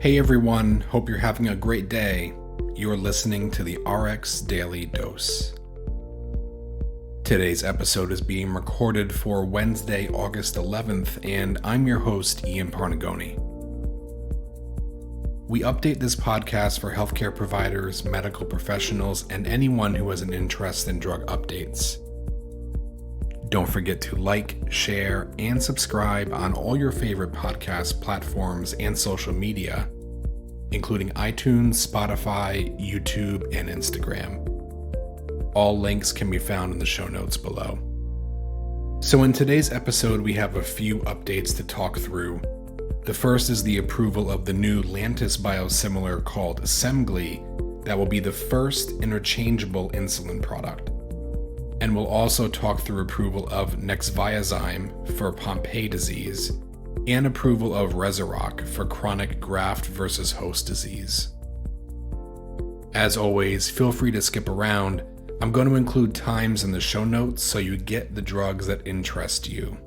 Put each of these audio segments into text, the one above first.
Hey everyone, hope you're having a great day. You're listening to the RX Daily Dose. Today's episode is being recorded for Wednesday, August 11th, and I'm your host, Ian Parnagoni. We update this podcast for healthcare providers, medical professionals, and anyone who has an interest in drug updates. Don't forget to like, share, and subscribe on all your favorite podcast platforms and social media, including iTunes, Spotify, YouTube, and Instagram. All links can be found in the show notes below. So in today's episode, we have a few updates to talk through. The first is the approval of the new Lantus biosimilar called Semglee that will be the first interchangeable insulin product. And we'll also talk through approval of Nexviazyme for Pompeii disease and approval of Rezurock for chronic graft versus host disease. As always, feel free to skip around. I'm going to include times in the show notes so you get the drugs that interest you.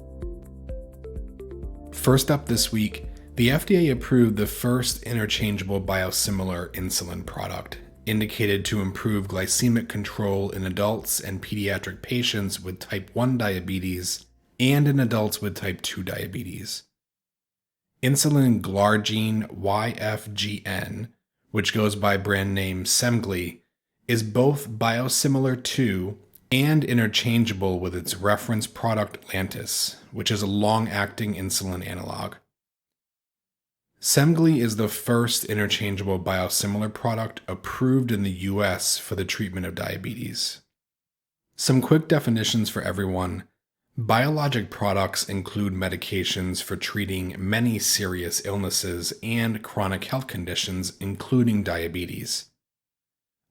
First up this week, the FDA approved the first interchangeable biosimilar insulin product, indicated to improve glycemic control in adults and pediatric patients with type 1 diabetes and in adults with type 2 diabetes. Insulin glargine YFGN, which goes by brand name Semglee, is both biosimilar to and interchangeable with its reference product Lantus, which is a long-acting insulin analog. Semglee is the first interchangeable biosimilar product approved in the US for the treatment of diabetes. Some quick definitions for everyone. Biologic products include medications for treating many serious illnesses and chronic health conditions, including diabetes.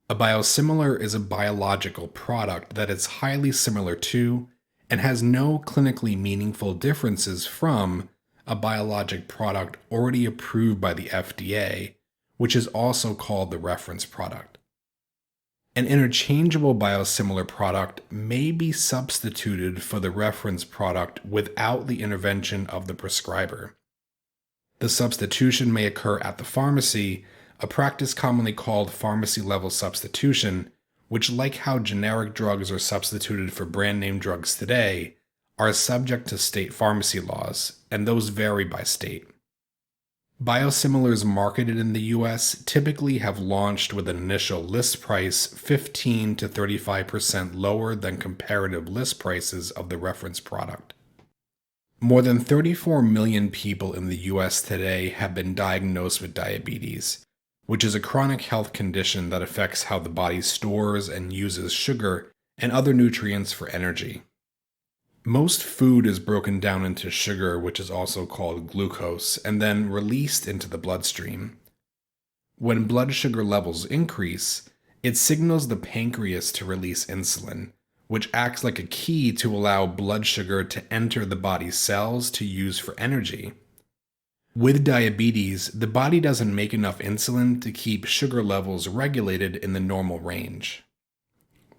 A biosimilar is a biological product that is highly similar to and has no clinically meaningful differences from a biologic product already approved by the FDA, which is also called the reference product. An interchangeable biosimilar product may be substituted for the reference product without the intervention of the prescriber. The substitution may occur at the pharmacy, a practice commonly called pharmacy-level substitution, which, like how generic drugs are substituted for brand-name drugs today, are subject to state pharmacy laws, and those vary by state. Biosimilars marketed in the US typically have launched with an initial list price 15 to 35% lower than comparative list prices of the reference product. More than 34 million people in the US today have been diagnosed with diabetes, which is a chronic health condition that affects how the body stores and uses sugar and other nutrients for energy. Most food is broken down into sugar, which is also called glucose, and then released into the bloodstream. When blood sugar levels increase, it signals the pancreas to release insulin, which acts like a key to allow blood sugar to enter the body's cells to use for energy. With diabetes, the body doesn't make enough insulin to keep sugar levels regulated in the normal range.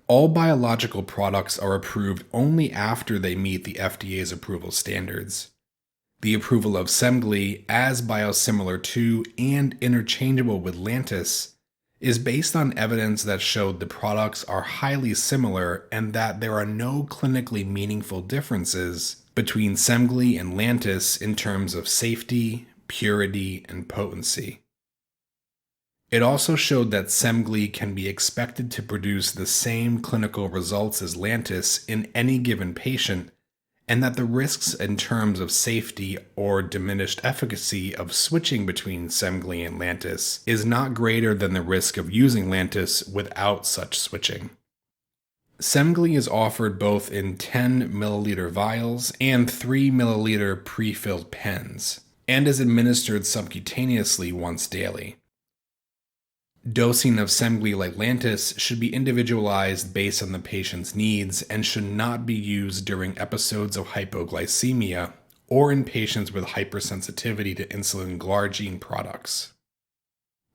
All biological products are approved only after they meet the FDA's approval standards. The approval of Semglee as biosimilar to and interchangeable with Lantus is based on evidence that showed the products are highly similar and that there are no clinically meaningful differences between Semglee and Lantus in terms of safety, purity, and potency. It also showed that Semglee can be expected to produce the same clinical results as Lantus in any given patient, and that the risks in terms of safety or diminished efficacy of switching between Semglee and Lantus is not greater than the risk of using Lantus without such switching. Semglee is offered both in 10 milliliter vials and 3 milliliter pre-filled pens, and is administered subcutaneously once daily. Dosing of Semglee like Lantus should be individualized based on the patient's needs and should not be used during episodes of hypoglycemia or in patients with hypersensitivity to insulin glargine products.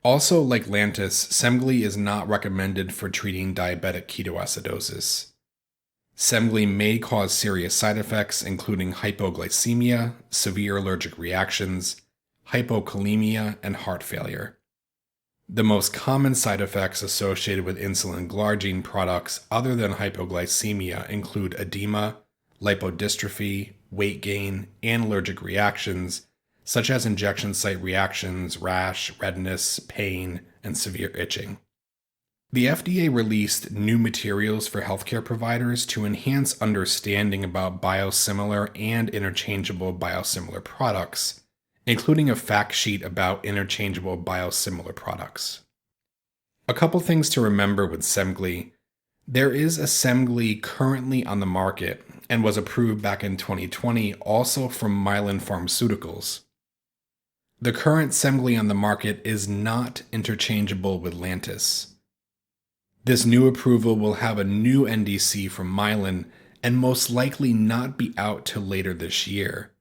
Also, like Lantus, Semglee is not recommended for treating diabetic ketoacidosis. Semglee may cause serious side effects including hypoglycemia, severe allergic reactions, hypokalemia, and heart failure. The most common side effects associated with insulin glargine products other than hypoglycemia include edema, lipodystrophy, weight gain, and allergic reactions, such as injection site reactions, rash, redness, pain, and severe itching. The FDA released new materials for healthcare providers to enhance understanding about biosimilar and interchangeable biosimilar products, including a fact sheet about interchangeable biosimilar products. A couple things to remember with Semglee. There is a Semglee currently on the market and was approved back in 2020 also from Mylan Pharmaceuticals. The current Semglee on the market is not interchangeable with Lantus. This new approval will have a new NDC from Mylan and most likely not be out till later this year.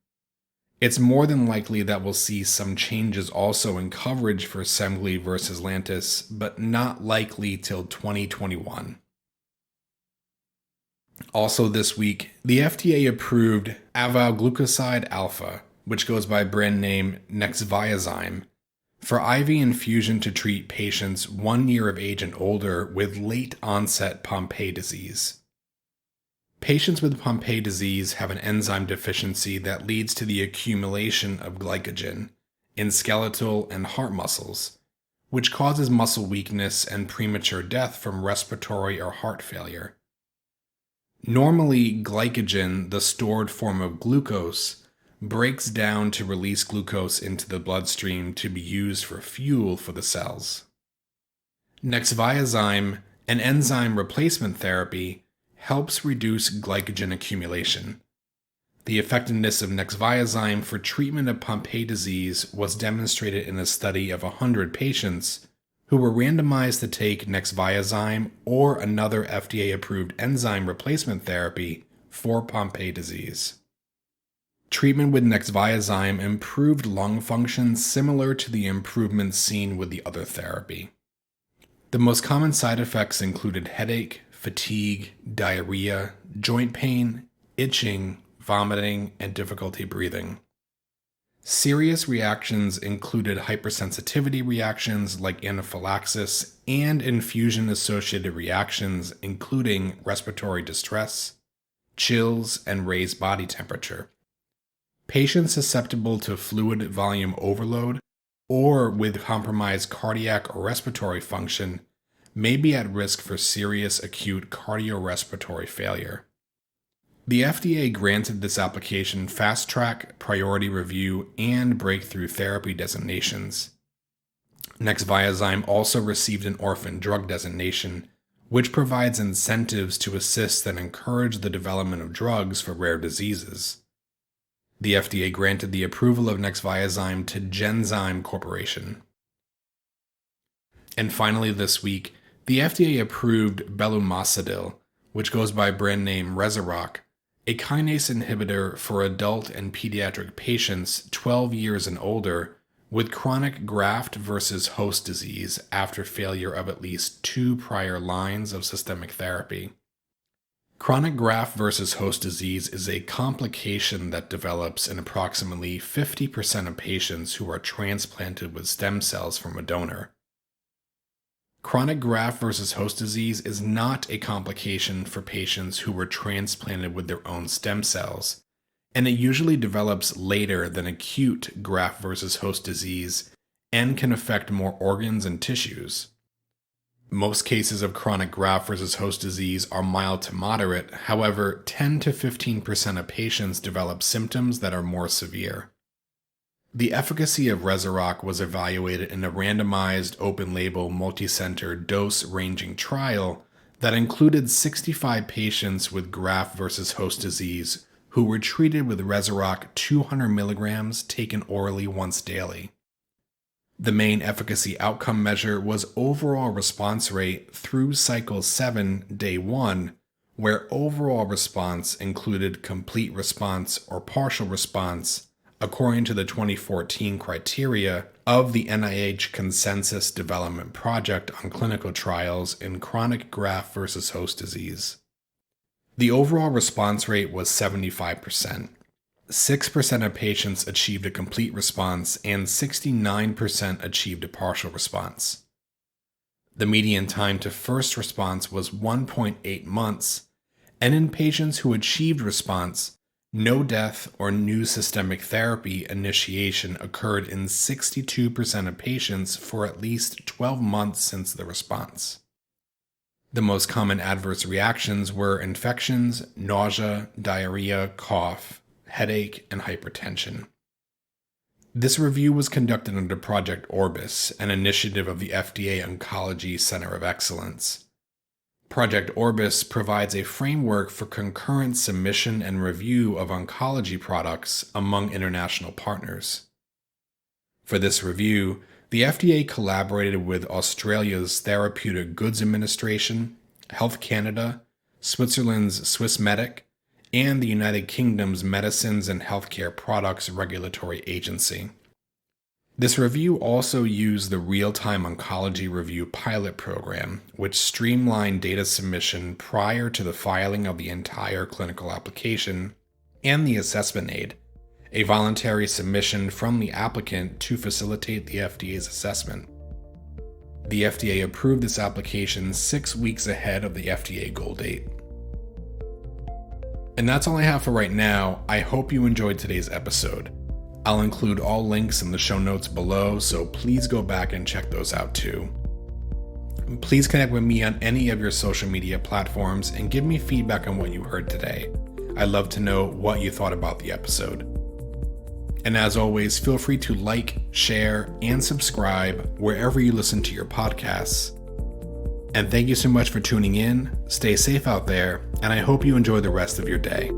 It's more than likely that we'll see some changes also in coverage for Semglee versus Lantus, but not likely till 2021. Also this week, the FDA approved avalglucoside alpha, which goes by brand name Nexviazyme, for IV infusion to treat patients 1 year of age and older with late-onset Pompeii disease. Patients with Pompeii disease have an enzyme deficiency that leads to the accumulation of glycogen in skeletal and heart muscles, which causes muscle weakness and premature death from respiratory or heart failure. Normally, glycogen, the stored form of glucose, breaks down to release glucose into the bloodstream to be used for fuel for the cells. Nexviazyme, an enzyme replacement therapy, helps reduce glycogen accumulation. The effectiveness of Nexviazyme for treatment of Pompeii disease was demonstrated in a study of 100 patients who were randomized to take Nexviazyme or another FDA-approved enzyme replacement therapy for Pompeii disease. Treatment with Nexviazyme improved lung function similar to the improvements seen with the other therapy. The most common side effects included headache, fatigue, diarrhea, joint pain, itching, vomiting, and difficulty breathing. Serious reactions included hypersensitivity reactions like anaphylaxis and infusion-associated reactions including respiratory distress, chills, and raised body temperature. Patients susceptible to fluid volume overload or with compromised cardiac or respiratory function may be at risk for serious acute cardiorespiratory failure. The FDA granted this application Fast Track, Priority Review, and Breakthrough Therapy designations. Nexviazyme also received an Orphan Drug designation, which provides incentives to assist and encourage the development of drugs for rare diseases. The FDA granted the approval of Nexviazyme to Genzyme Corporation. And finally this week, the FDA approved belumosudil, which goes by brand name Rezurock, a kinase inhibitor for adult and pediatric patients 12 years and older with chronic graft versus host disease after failure of at least 2 prior lines of systemic therapy. Chronic graft versus host disease is a complication that develops in approximately 50% of patients who are transplanted with stem cells from a donor. Chronic graft versus host disease is not a complication for patients who were transplanted with their own stem cells, and it usually develops later than acute graft versus host disease and can affect more organs and tissues. Most cases of chronic graft versus host disease are mild to moderate, however, 10 to 15% of patients develop symptoms that are more severe. The efficacy of Rezurock was evaluated in a randomized, open-label, multi-center dose-ranging trial that included 65 patients with graft versus host disease who were treated with Rezurock 200 milligrams taken orally once daily. The main efficacy outcome measure was overall response rate through cycle 7, day 1, where overall response included complete response or partial response according to the 2014 criteria of the NIH Consensus Development Project on Clinical Trials in Chronic Graft versus Host Disease. The overall response rate was 75%. 6% of patients achieved a complete response, and 69% achieved a partial response. The median time to first response was 1.8 months, and in patients who achieved response, no death or new systemic therapy initiation occurred in 62% of patients for at least 12 months since the response. The most common adverse reactions were infections, nausea, diarrhea, cough, headache, and hypertension. This review was conducted under Project Orbis, an initiative of the FDA Oncology Center of Excellence. Project Orbis provides a framework for concurrent submission and review of oncology products among international partners. For this review, the FDA collaborated with Australia's Therapeutic Goods Administration, Health Canada, Switzerland's Swissmedic, and the United Kingdom's Medicines and Healthcare Products Regulatory Agency. This review also used the Real-Time Oncology Review pilot program, which streamlined data submission prior to the filing of the entire clinical application, and the assessment aid, a voluntary submission from the applicant to facilitate the FDA's assessment. The FDA approved this application 6 weeks ahead of the FDA goal date. And that's all I have for right now. I hope you enjoyed today's episode. I'll include all links in the show notes below, so please go back and check those out too. Please connect with me on any of your social media platforms and give me feedback on what you heard today. I'd love to know what you thought about the episode. And as always, feel free to like, share, and subscribe wherever you listen to your podcasts. And thank you so much for tuning in. Stay safe out there, and I hope you enjoy the rest of your day.